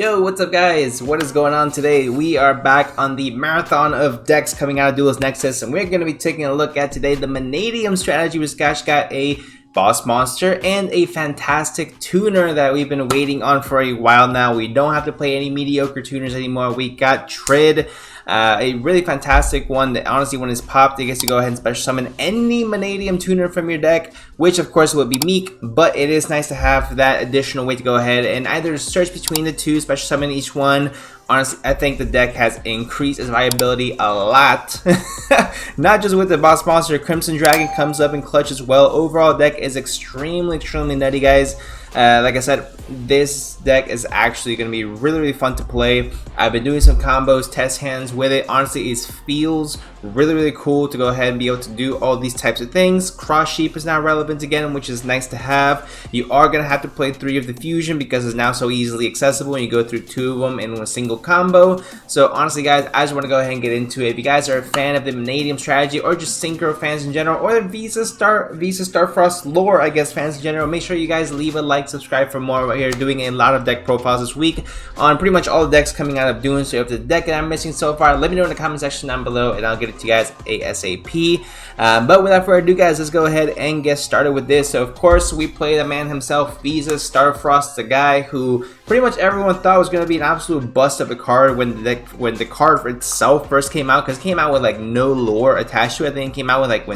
Yo, what's up guys? What is going on today? We are back on the marathon of decks coming out of Duelist Nexus, and we're going to be taking a look at today the Mannadium strategy, which got a boss monster and a fantastic tuner that we've been waiting on for a while now. We don't have to play any mediocre tuners anymore. We got Trid, a really fantastic one that honestly when it's popped, you get to go ahead and special summon any Mannadium tuner from your deck, which of course will be Meek, but it is nice to have that additional way to go ahead and either search between the two, special summon each one. Honestly, I think the deck has increased its viability a lot. Not just with the boss monster, Crimson Dragon comes up in clutch as well. Overall deck is extremely nutty, guys. Like I said, this deck is actually going to be really fun to play. I've been doing some combos, test hands with it. Honestly, it feels really cool to go ahead and be able to do all these types of things. Cross Sheep is now relevant again, which is nice to have. You are going to have to play 3 of the fusion because it's now so easily accessible and you go through 2 of them in a single combo. So honestly guys, I just want to go ahead and get into it. If you guys are a fan of the Mannadium strategy or just Synchro fans in general, or the Visa Starfrost lore, I guess, fans in general, make sure you guys leave a like, subscribe for more. We're doing a lot of deck profiles this week on pretty much all the decks coming out of DUNE. So if the deck that I'm missing so far, let me know in the comment section down below and I'll get it to you guys ASAP. But without further ado guys, let's go ahead and get started with this. So of course we play the man himself, Visa Starfrost, the guy who pretty much everyone thought was going to be an absolute bust of a card when the card itself first came out, because it came out with like no lore attached to it. I think it came out with like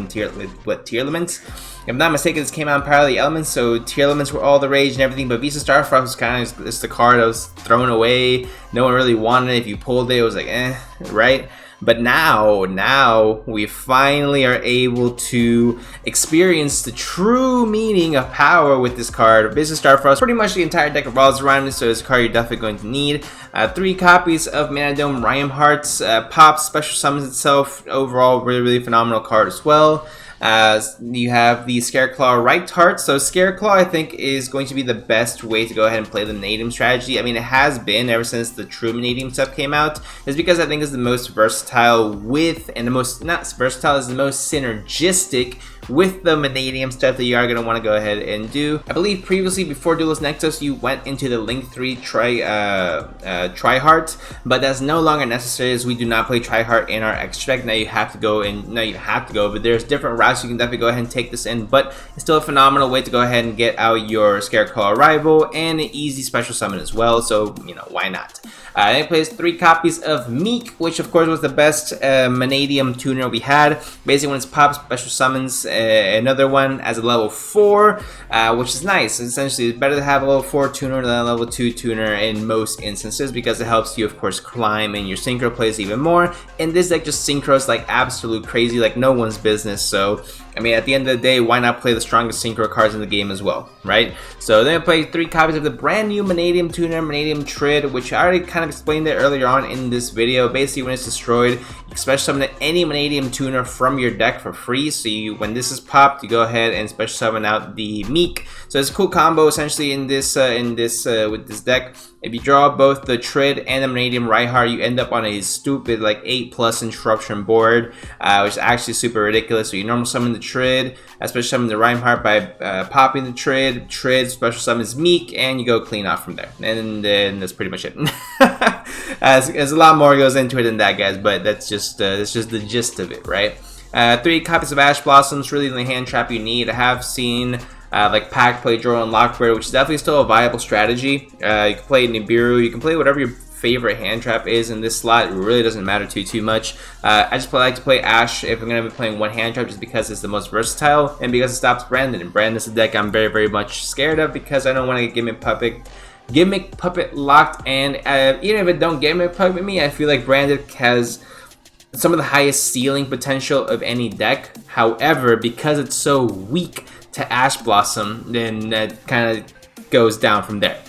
tier elements. If I'm not mistaken, this came out in Parallel Elements, so tier elements were all the rage and everything, but Visa Starfrost was kind of just the card that was thrown away. No one really wanted it. If you pulled it, it was like, right? But now we finally are able to experience the true meaning of power with this card. Visa Starfrost, pretty much the entire deck revolves around it, so it's a card you're definitely going to need. 3 copies of Mannadium Rhyme Hearts, pops, special summons itself. Overall, really phenomenal card as well. You have the Scareclaw Right Heart. So Scareclaw, I think, is going to be the best way to go ahead and play the Mannadium strategy. I mean, it has been ever since the true Mannadium stuff came out. It's because I think it's the most versatile with, and the most, not versatile, is the most synergistic with the Mannadium stuff that you are going to want to go ahead and do. I believe previously, before Duelist Nexus, you went into the Link 3 Tri-Heart, but that's no longer necessary as we do not play Tri-Heart in our extra deck. Now you have to go in, but there's different routes you can definitely go ahead and take this in, but it's still a phenomenal way to go ahead and get out your Scareclaw Arrival and an easy special summon as well, so, you know, why not? It plays 3 copies of Meek, which of course was the best Mannadium tuner we had. Basically, when it's popped, special summons another one as a level 4, which is nice. Essentially, it's better to have a level 4 tuner than a level 2 tuner in most instances, because it helps you, of course, climb in your synchro plays even more. And this deck just synchros like absolute crazy, like no one's business. So I mean, at the end of the day, why not play the strongest synchro cards in the game as well, right? So then I played 3 copies of the brand new Mannadium tuner, Mannadium Trid, which I already kind of explained it earlier on in this video. Basically, when it's destroyed, you can special summon any Mannadium tuner from your deck for free. So when this is popped, you go ahead and special summon out the Meek. So it's a cool combo essentially in this with this deck. If you draw both the Trid and the Mannadium Reinhardt, you end up on a stupid like 8+ interruption board, which is actually super ridiculous. So you normal summon the Trid, special summon the Reinhardt by popping the Trid, special summons Meek, and you go clean off from there. And then that's pretty much it. There's a lot more goes into it than that, guys, but that's just the gist of it, right? 3 copies of Ash Blossoms, really the hand trap you need. I have seen like Pack play Draw and Lockbird, which is definitely still a viable strategy. You can play Nibiru, you can play whatever your favorite hand trap is in this slot. It really doesn't matter too much. I just like to play Ash if I'm going to be playing one hand trap, just because it's the most versatile and because it stops Brandon. And Brandon is a deck I'm very much scared of, because I don't want to get Gimmick Puppet locked, and even if it don't Gimmick Puppet me, I feel like Brandon has some of the highest ceiling potential of any deck. However, because it's so weak to Ash Blossom, then that kind of goes down from there.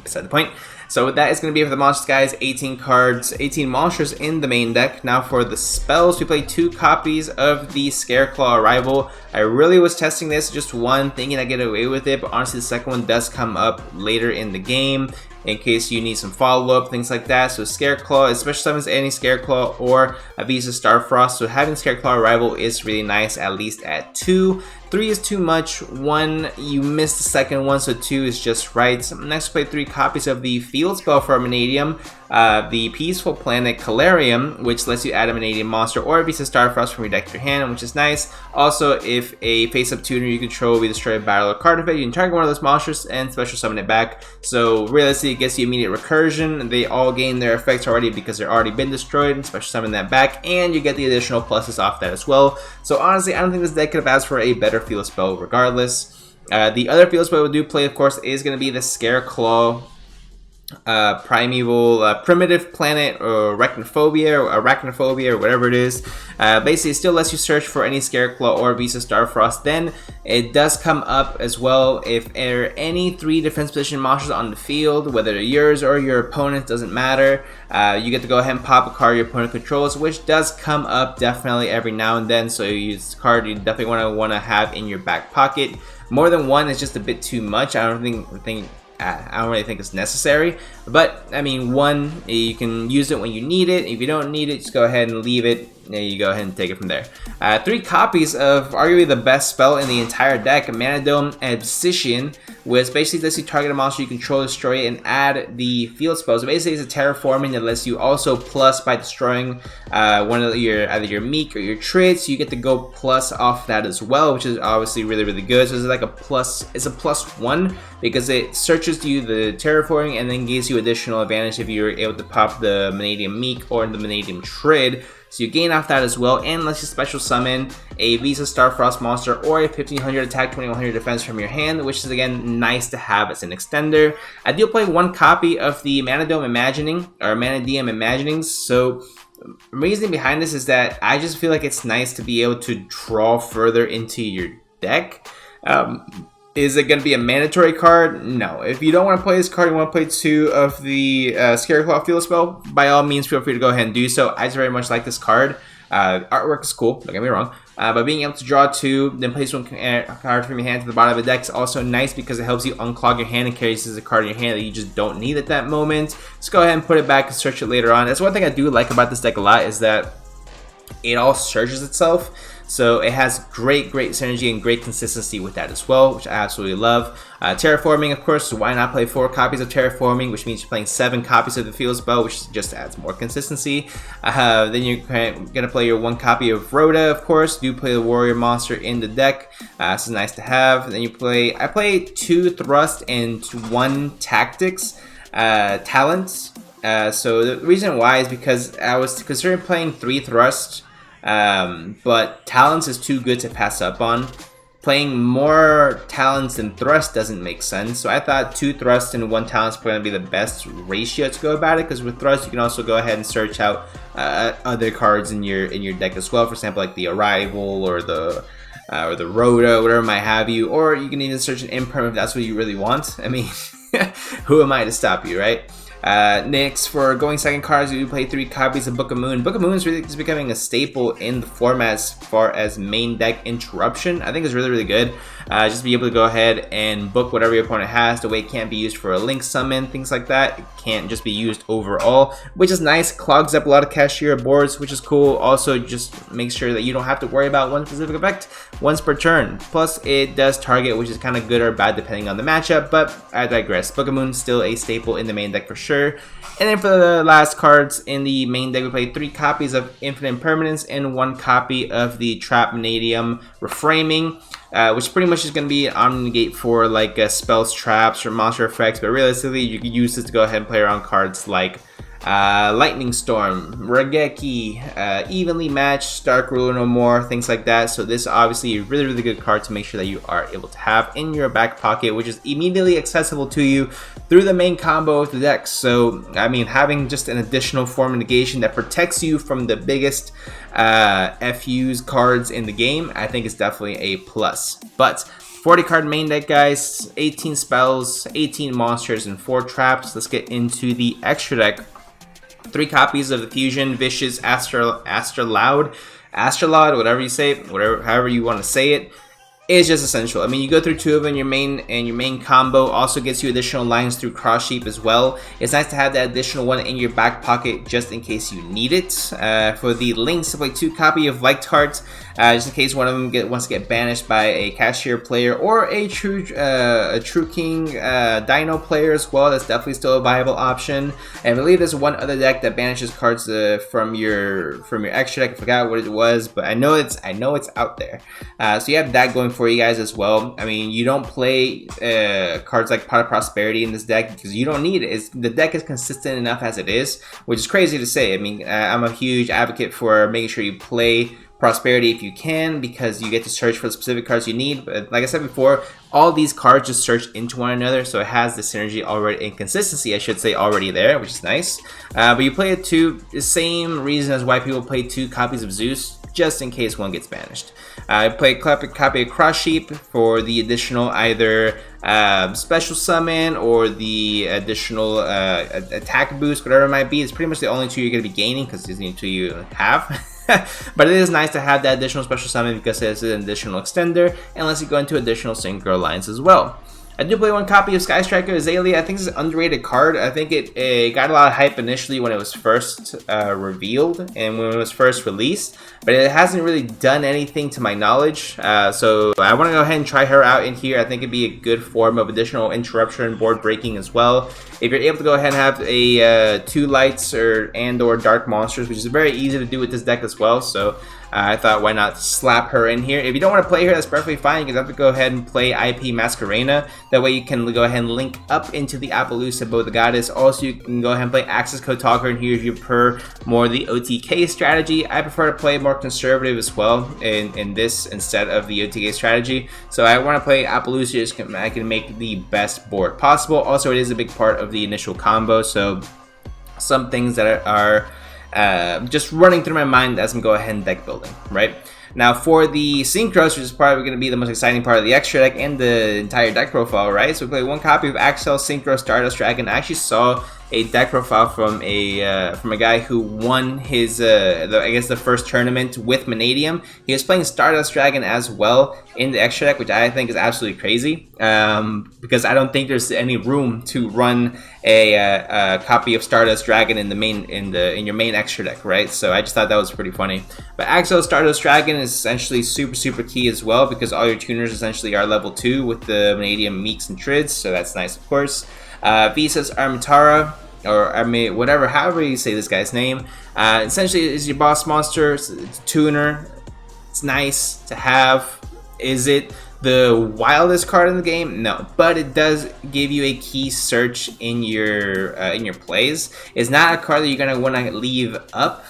Beside the point. So that is going to be for the monsters, guys. 18 cards, 18 monsters in the main deck. Now for the spells, we play 2 copies of the Scareclaw Arrival. I really was testing this, just one, thinking I get away with it, but honestly the second one does come up later in the game. in case you need some follow-up, things like that. So Scareclaw, especially summons any Scareclaw or a Visa Starfrost. So having Scareclaw Arrival is really nice, at least at 2. 3 is too much. 1, you missed the second one, so 2 is just right. Next, play 3 copies of the field spell for Mannadium, the Peaceful Planet Calarium, which lets you add a Mannadium monster or a Visa Starfrost from your deck to your hand, which is nice. Also, if a face-up tuner you control will be destroyed by a card effect, you can target one of those monsters and special summon it back. So realistically, it gets you immediate recursion. They all gain their effects already because they're already been destroyed, and special summon that back, and you get the additional pluses off that as well. So honestly, I don't think this deck could have asked for a better field spell regardless. The other field spell we do play, of course, is going to be the Scareclaw Primeval Primitive Planet or Arachnophobia or whatever it is. Basically, it still lets you search for any Scareclaw or Visa Starfrost. Then it does come up as well if there are any 3 defense position monsters on the field, whether they're yours or your opponent, doesn't matter. You get to go ahead and pop a card your opponent controls, which does come up definitely every now and then. So you use a card you definitely want to have in your back pocket. More than 1 is just a bit too much. I don't really think it's necessary, but I mean, 1, you can use it when you need it. If you don't need it, just go ahead and leave it. You go ahead and take it from there. 3 copies of arguably the best spell in the entire deck, Mannadium and Bashtian, which basically lets you target a monster you control, destroy it, and add the field spell. So basically, it's a terraforming that lets you also plus by destroying one of either your meek or your traits. You get to go plus off that as well, which is obviously really, really good. So it's like a plus. It's a +1 because it searches you the terraforming and then gives you additional advantage if you're able to pop the Mannadium meek or the Mannadium trid. So you gain off that as well, and lets you special summon a Visa Starfrost monster or a 1500 attack, 2100 defense from your hand, which is again nice to have as an extender. I do play 1 copy of the Mannadium Imaginings. So the reasoning behind this is that I just feel like it's nice to be able to draw further into your deck. Is it going to be a mandatory card? No. If you don't want to play this card, you want to play 2 of the Scareclaw field spell, by all means feel free to go ahead and do so. I just very much like this card. Artwork is cool, don't get me wrong. But being able to draw 2, then place 1 card from your hand to the bottom of the deck is also nice because it helps you unclog your hand in case there's a card in your hand that you just don't need at that moment. Just go ahead and put it back and search it later on. That's one thing I do like about this deck a lot, is that it all searches itself. So it has great synergy and great consistency with that as well, which I absolutely love. Terraforming, of course, so why not play 4 copies of Terraforming, which means you're playing 7 copies of the field spell, which just adds more consistency. Then you're going to play your 1 copy of Rhoda, of course. Do play the warrior monster in the deck. This is nice to have. Then I play 2 thrust and 1 tactics talents. So the reason why is because I was considering playing 3 thrust, but talents is too good to pass up on. Playing more talents than thrust doesn't make sense, so I thought 2 thrust and 1 talent is going to be the best ratio to go about it, because with thrust you can also go ahead and search out other cards in your deck as well. For example, like the Arrival or the Rhoda, whatever might have you, or you can even search an imperm if that's what you really want. I mean, who am I to stop you, right? Next, for going second cards, we play 3 copies of Book of Moon. Book of Moon is really just becoming a staple in the format as far as main deck interruption. I think it's really good. Just be able to go ahead and book whatever your opponent has. The way it can't be used for a link summon, things like that. It can't just be used overall, which is nice. Clogs up a lot of cashier boards, which is cool. Also, just make sure that you don't have to worry about one specific effect once per turn. Plus, it does target, which is kind of good or bad depending on the matchup, but I digress. Book of Moon is still a staple in the main deck for sure. And then for the last cards in the main deck, we play 3 copies of Infinite Impermanence and 1 copy of the Trap Mannadium Reframing, which pretty much is going to be an Omni-Negate for like spells, traps, or monster effects, but realistically you can use this to go ahead and play around cards like Lightning Storm, Regeki, Evenly Matched, Stark Ruler No More, things like that. So this is obviously a really good card to make sure that you are able to have in your back pocket, which is immediately accessible to you through the main combo of the deck. So I mean, having just an additional form of negation that protects you from the biggest FUs cards in the game, I think is definitely a plus. But 40 card main deck, guys, 18 spells, 18 monsters, and 4 traps. Let's get into the extra deck. 3 copies of the Fusion, Vicious, Astrolaud, whatever you say, however you want to say it. is just essential. I mean, you go through 2 of them, your main combo also gets you additional lines through cross sheep as well. It's nice to have that additional one in your back pocket just in case you need it. For the links, to play 2 copy of liked hearts, just in case one of them wants to get banished by a cashier player or a true king dino player as well. That's definitely still a viable option. And I believe there's one other deck that banishes cards from your extra deck. I forgot what it was, but I know it's out there. So you have that going for you guys as well. I mean, you don't play cards like Pot of Prosperity in this deck because you don't need it. The deck is consistent enough as it is, which is crazy to say. I mean, I'm a huge advocate for making sure you play Prosperity if you can, because you get to search for the specific cards you need. But like I said before, all these cards just search into one another, so it has the synergy already, and consistency I should say, already there, which is nice. But you play it too, the same reason as why people play 2 copies of Zeus, just in case one gets banished. I play a copy of Cross Sheep for the additional either special summon or the additional attack boost, whatever it might be. It's pretty much the only 2 you're going to be gaining because these are the 2 you have. But it is nice to have that additional special summon because it's an additional extender, unless you go into additional synchro lines as well. I do play 1 copy of Sky Striker Azalea. I think this is an underrated card. I think it got a lot of hype initially when it was first revealed and when it was first released, but it hasn't really done anything to my knowledge. So I want to go ahead and try her out in here. I think it'd be a good form of additional interruption board breaking as well. If you're able to go ahead and have a 2 lights or dark monsters, which is very easy to do with this deck as well. So I thought, why not slap her in here? If you don't want to play her, that's perfectly fine. You can have to go ahead and play IP Masquerena. That way you can go ahead and link up into the Appaloosa Bow the Goddess. Also, you can go ahead and play Access Code Talker in here if you prefer more the OTK strategy. I prefer to play more conservative as well in this instead of the OTK strategy. So I want to play Appaloosa just so I can make the best board possible. Also, it is a big part of the initial combo. So some things that are just running through my mind as I'm going ahead and deck building, right? Now for the Synchros, which is probably going to be the most exciting part of the extra deck and the entire deck profile, right? So we play 1 copy of Axel Synchro Stardust Dragon. I actually saw a deck profile from a guy who won his I guess the first tournament with Mannadium. He was playing Stardust Dragon as well in the extra deck, which I think is absolutely crazy, because I don't think there's any room to run a copy of Stardust Dragon in your main extra deck, right? So I just thought that was pretty funny. But Axel Stardust Dragon is essentially super key as well, because all your tuners essentially are level 2 with the Mannadium Meeks and Trids, so that's nice, of course. Visa's Armitara, or whatever, however you say this guy's name, essentially is your boss monster. It's a tuner. It's nice to have. Is it the wildest card in the game? No, but it does give you a key search in your plays. It's not a card that you're gonna want to leave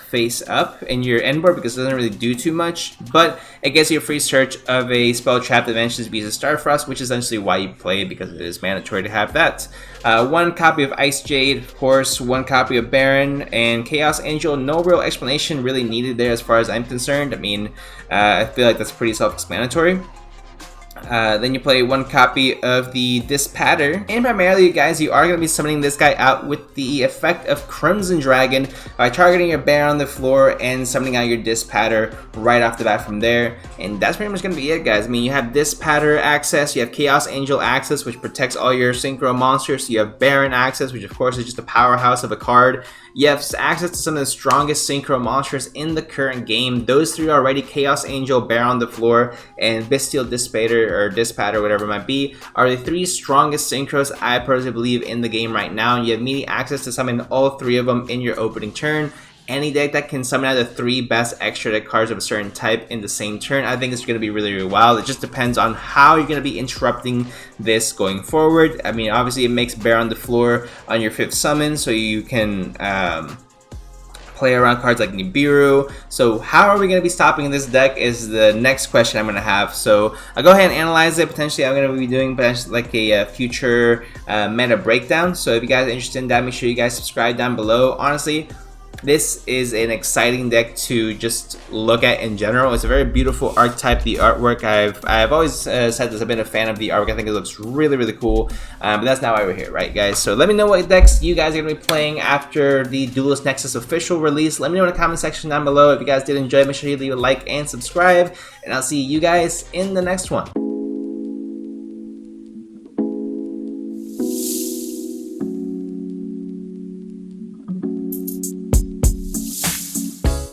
face up in your end board because it doesn't really do too much, but it gets you a free search of a spell trap that mentions Visa Starfrost, which is essentially why you play it, because it is mandatory to have that. 1 copy of Ice Jade, of course, 1 copy of Baron, and Chaos Angel. No real explanation really needed there as far as I'm concerned. I mean, I feel like that's pretty self-explanatory. Then you play 1 copy of the Dispatter, and primarily, you guys, you are going to be summoning this guy out with the effect of Crimson Dragon by targeting your bear on the floor and summoning out your Dispatter right off the bat from there. And that's pretty much going to be it, guys. I mean, you have Dispatter access, you have Chaos Angel access, which protects all your synchro monsters, you have Baron access, which of course is just a powerhouse of a card. You have access to some of the strongest synchro monsters in the current game. Those 3 already, Chaos Angel, Bear on the Floor, and Bestial Dispatter, whatever it might be, are the 3 strongest synchros I personally believe in the game right now. And you have immediate access to summon all 3 of them in your opening turn. Any deck that can summon out the 3 best extra deck cards of a certain type in the same turn, I think it's going to be really wild. It just depends on how you're going to be interrupting this going forward. I mean, obviously it makes Bear on the Floor on your 5th summon, so you can play around cards like Nibiru. So how are we going to be stopping this deck is the next question I'm going to have. So I'll go ahead and analyze it. Potentially I'm going to be doing like a future meta breakdown. So if you guys are interested in that, make sure you guys subscribe down below. Honestly, this is an exciting deck to just look at in general. It's a very beautiful archetype. The artwork, I've always said this, I've been a fan of the artwork. I think it looks really cool, but that's not why we're here, right, guys? So let me know what decks you guys are going to be playing after the Duelist Nexus official release. Let me know in the comment section down below. If you guys did enjoy, make sure you leave a like and subscribe, and I'll see you guys in the next one.